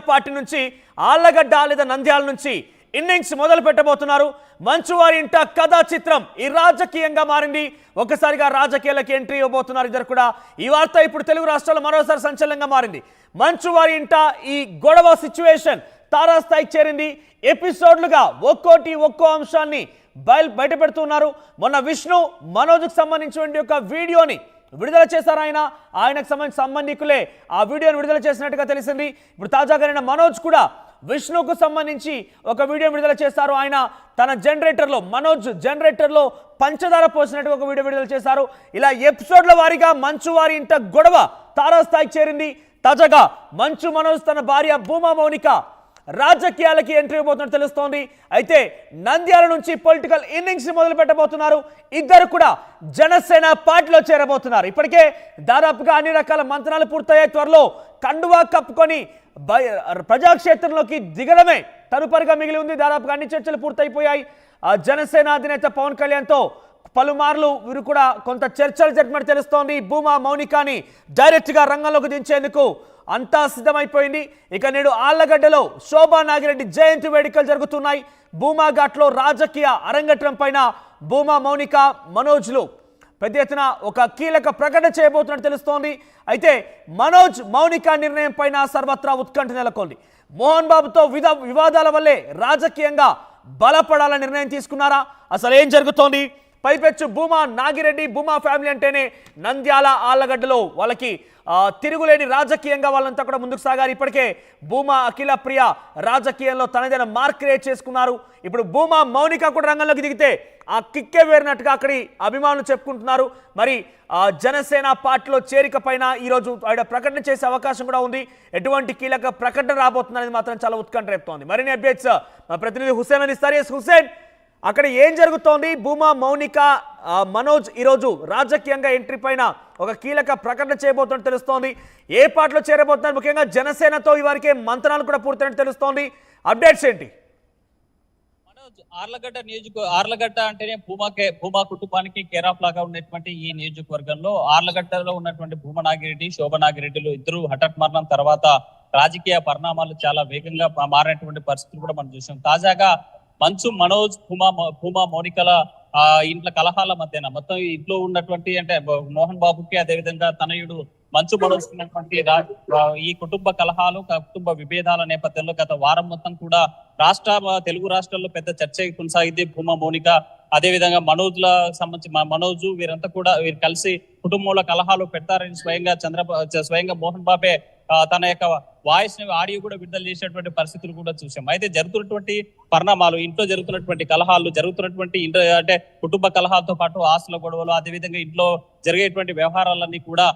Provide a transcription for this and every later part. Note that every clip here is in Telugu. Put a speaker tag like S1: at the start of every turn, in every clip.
S1: పార్టీ నుంచి ఆళ్లగడ్డ లేదా నంద్యాల నుంచి ఇన్నింగ్స్ మొదలు పెట్టబోతున్నారు. మంచు వారి ఇంట కథా చిత్రం ఈ రాజకీయంగా మారింది. ఒకసారిగా రాజకీయాలకు ఎంట్రీ ఇవ్వబోతున్నారు ఇద్దరు కూడా. ఈ వార్త ఇప్పుడు తెలుగు రాష్ట్రాల్లో మరోసారి సంచలనంగా మారింది. మంచు వారి ఇంట ఈ గొడవ సిచ్యువేషన్ తారాస్థాయికి చేరింది. ఎపిసోడ్లుగా ఒక్కో అంశాన్ని బయట పెడుతున్నారు. మొన్న విష్ణు మనోజ్కి సంబంధించిన ఒక వీడియోని విడుదల చేశారు. ఆయనకు సంబంధించిన సంబంధికులే ఆ వీడియోని విడుదల చేసినట్టుగా తెలిసింది. ఇప్పుడు తాజాగా మనోజ్ కూడా విష్ణుకు సంబంధించి ఒక వీడియో విడుదల చేశారు. ఆయన తన జనరేటర్లో మనోజ్ జనరేటర్లో పంచదార పోసినట్టుగా ఒక వీడియో విడుదల చేశారు. ఇలా ఎపిసోడ్ల వారీగా మంచు వారి ఇంట గొడవ తారాస్థాయికి చేరింది. తాజాగా మంచు మనోజ్ తన భార్య భూమా మౌనిక రాజకీయాలకి ఎంట్రీ ఇవ్వబోతున్నట్టు తెలుస్తోంది. అయితే నంద్యాల నుంచి పొలిటికల్ ఇన్నింగ్స్ మొదలు పెట్టబోతున్నారు. ఇద్దరు కూడా జనసేన పార్టీలో చేరబోతున్నారు. ఇప్పటికే దాదాపుగా అన్ని రకాల మంత్రాలు పూర్తయ్యాయి. త్వరలో కండువా కప్పుకొని ప్రజాక్షేత్రంలోకి దిగడమే తదుపరిగా మిగిలి ఉంది. దాదాపుగా అన్ని చర్చలు పూర్తయిపోయాయి. జనసేన అధినేత పవన్ కళ్యాణ్తో పలుమార్లు వీరు కూడా కొంత చర్చలు జరిపినట్టు తెలుస్తోంది. భూమా మౌనికాని డైరెక్ట్గా రంగంలోకి దించేందుకు అంతా సిద్ధమైపోయింది. ఇక నేడు ఆళ్లగడ్డలో శోభా నాగిరెడ్డి జయంతి వేడుకలు జరుగుతున్నాయి. భూమా ఘాట్లో రాజకీయ అరంగేట్రం పైన భూమా మౌనిక మనోజ్లు పెద్ద ఎత్తున ఒక కీలక ప్రకటన చేయబోతున్నట్టు తెలుస్తోంది. అయితే మనోజ్ మౌనిక నిర్ణయం పైన సర్వత్రా ఉత్కంఠ నెలకొంది. మోహన్ బాబుతో వివాదాల వల్లే రాజకీయంగా బలపడాలని నిర్ణయం తీసుకున్నారా? అసలు ఏం జరుగుతోంది? పైపెచ్చు భూమా నాగిరెడ్డి భూమా ఫ్యామిలీ అంటేనే నంద్యాల ఆళ్లగడ్డలో వాళ్ళకి తిరుగులేని రాజకీయంగా వాళ్ళంతా కూడా ముందుకు సాగారు. ఇప్పటికే భూమా అఖిల ప్రియ రాజకీయంలో తనదైన మార్క్ క్రియేట్ చేసుకున్నారు. ఇప్పుడు భూమా మౌనిక కూడా రంగంలోకి దిగితే ఆ కిక్కే వేరినట్టుగా అక్కడి అభిమానులు చెప్పుకుంటున్నారు. మరి జనసేన పార్టీలో చేరిక పైన ఈరోజు ఆయన ప్రకటన చేసే అవకాశం కూడా ఉంది. ఎటువంటి కీలక ప్రకటన రాబోతుందనేది మాత్రం చాలా ఉత్కంఠ రేపుతోంది. మరిన్ని అప్డేట్స్ మా ప్రతినిధి హుసేన్ అందిస్తారు. హుసేన్, అక్కడ ఏం జరుగుతోంది? భూమా మౌనిక మనోజ్ ఈరోజు రాజకీయంగా ఎంట్రీ పైన ఒక కీలక ప్రకటన చేయబోతున్నట్టు తెలుస్తోంది. ఏ పార్టీలో చేరబోతున్నారు? ముఖ్యంగా జనసేనతో ఇవరికే మంత్రాలు కూడా పూర్తయినట్టు తెలుస్తోంది. అప్డేట్స్ ఏంటి?
S2: మనోజ్, ఆర్లగడ్డ అంటేనే భూమా కుటుంబానికి కేర్ ఆఫ్ లాగా ఉన్నటువంటి ఈ నియోజకవర్గంలో ఆర్లగడ్డలో ఉన్నటువంటి భూమా నాగిరెడ్డి శోభా నాగిరెడ్డిలు ఇద్దరు హఠాత్ మరణం తర్వాత రాజకీయ పరిణామాలు చాలా వేగంగా మారినటువంటి పరిస్థితులు కూడా మనం చూసాం. తాజాగా మంచు మనోజ్ భూమా మౌనికల ఇంట్లో కలహాల మధ్యన మొత్తం ఇంట్లో ఉన్నటువంటి అంటే మోహన్ బాబుకి అదేవిధంగా తనయుడు మంచు మనోజ్ ఉన్నటువంటి ఈ కుటుంబ కలహాలు కుటుంబ విభేదాల నేపథ్యంలో గత వారం మొత్తం కూడా తెలుగు రాష్ట్రాల్లో పెద్ద చర్చ కొనసాగింది. భూమా మౌనిక అదేవిధంగా మనోజ్ల సంబంధించి మనోజు వీరు కలిసి కుటుంబంలో కలహాలు పెడతారని స్వయంగా మోహన్ బాబే తన యొక్క వాయిస్ ఆడియో కూడా విడుదల చేసినటువంటి పరిస్థితులు కూడా చూసాం. అయితే జరుగుతున్నటువంటి పరిణామాలు, ఇంట్లో జరుగుతున్నటువంటి కలహాలు, జరుగుతున్నటువంటి అంటే కుటుంబ కలహాలతో పాటు ఆస్తుల గొడవలు, అదేవిధంగా ఇంట్లో జరిగేటువంటి వ్యవహారాలన్నీ కూడా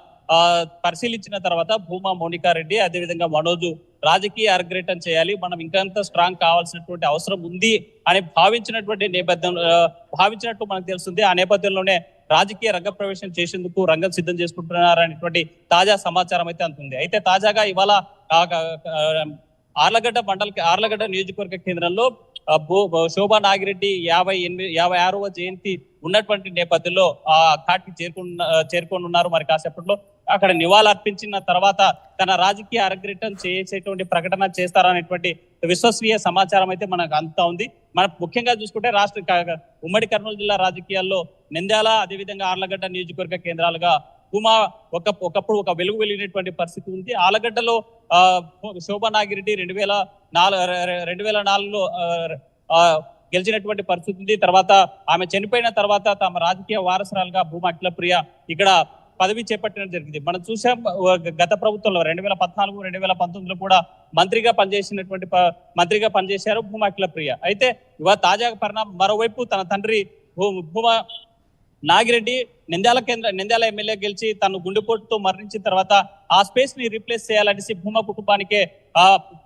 S2: పరిశీలించిన తర్వాత భూమా మౌనికా రెడ్డి అదేవిధంగా మనోజు రాజకీయ అర్గ్రేటం చేయాలి, మనం ఇంకంత స్ట్రాంగ్ కావాల్సినటువంటి అవసరం ఉంది అని భావించినట్టు మనకు తెలుస్తుంది. ఆ నేపథ్యంలోనే రాజకీయ రంగ ప్రవేశం చేసేందుకు రంగం సిద్ధం చేసుకుంటున్నారనేటువంటి తాజా సమాచారం అయితే అందుతుంది. అయితే తాజాగా ఇవాళ ఆర్లగడ్డ నియోజకవర్గ కేంద్రంలో శోభా నాగిరెడ్డి 56వ జయంతి ఉన్నటువంటి నేపథ్యంలో ఆ ఘాట్కి చేరుకోనున్నారు. మరి కాసేపట్లో అక్కడ నివాళులు అర్పించిన తర్వాత తన రాజకీయ అరంగేట్రం చేసేటువంటి ప్రకటన చేస్తారనేటువంటి విశ్వసనీయ సమాచారం అయితే మనకు అంతా ఉంది. మనం ముఖ్యంగా చూసుకుంటే ఉమ్మడి కర్నూలు జిల్లా రాజకీయాల్లో నంద్యాల అదేవిధంగా ఆర్లగడ్డ నియోజకవర్గ కేంద్రాలుగా భూమా ఒకప్పుడు ఒక వెలుగు వెలిగినటువంటి పరిస్థితి ఉంది. ఆలగడ్డలో శోభా నాగిరెడ్డి 2004లో గెలిచినటువంటి పరిస్థితి ఉంది. తర్వాత ఆమె చనిపోయిన తర్వాత తమ రాజకీయ వారసురాలుగా భూమా అఖిల ప్రియ ఇక్కడ పదవి చేపట్టడం జరిగింది. మనం చూసాం గత ప్రభుత్వంలో 2014, 2019లో కూడా మంత్రిగా పనిచేశారు భూమా అఖిల ప్రియ. అయితే ఇవాళ తాజా పరిణామం మరోవైపు తన తండ్రి భూమా నాగిరెడ్డి నంద్యాల ఎమ్మెల్యే గెలిచి తను గుండెపోటుతో మరణించిన తర్వాత ఆ స్పేస్ ని రీప్లేస్ చేయాలనేసి భూమా కుటుంబానికే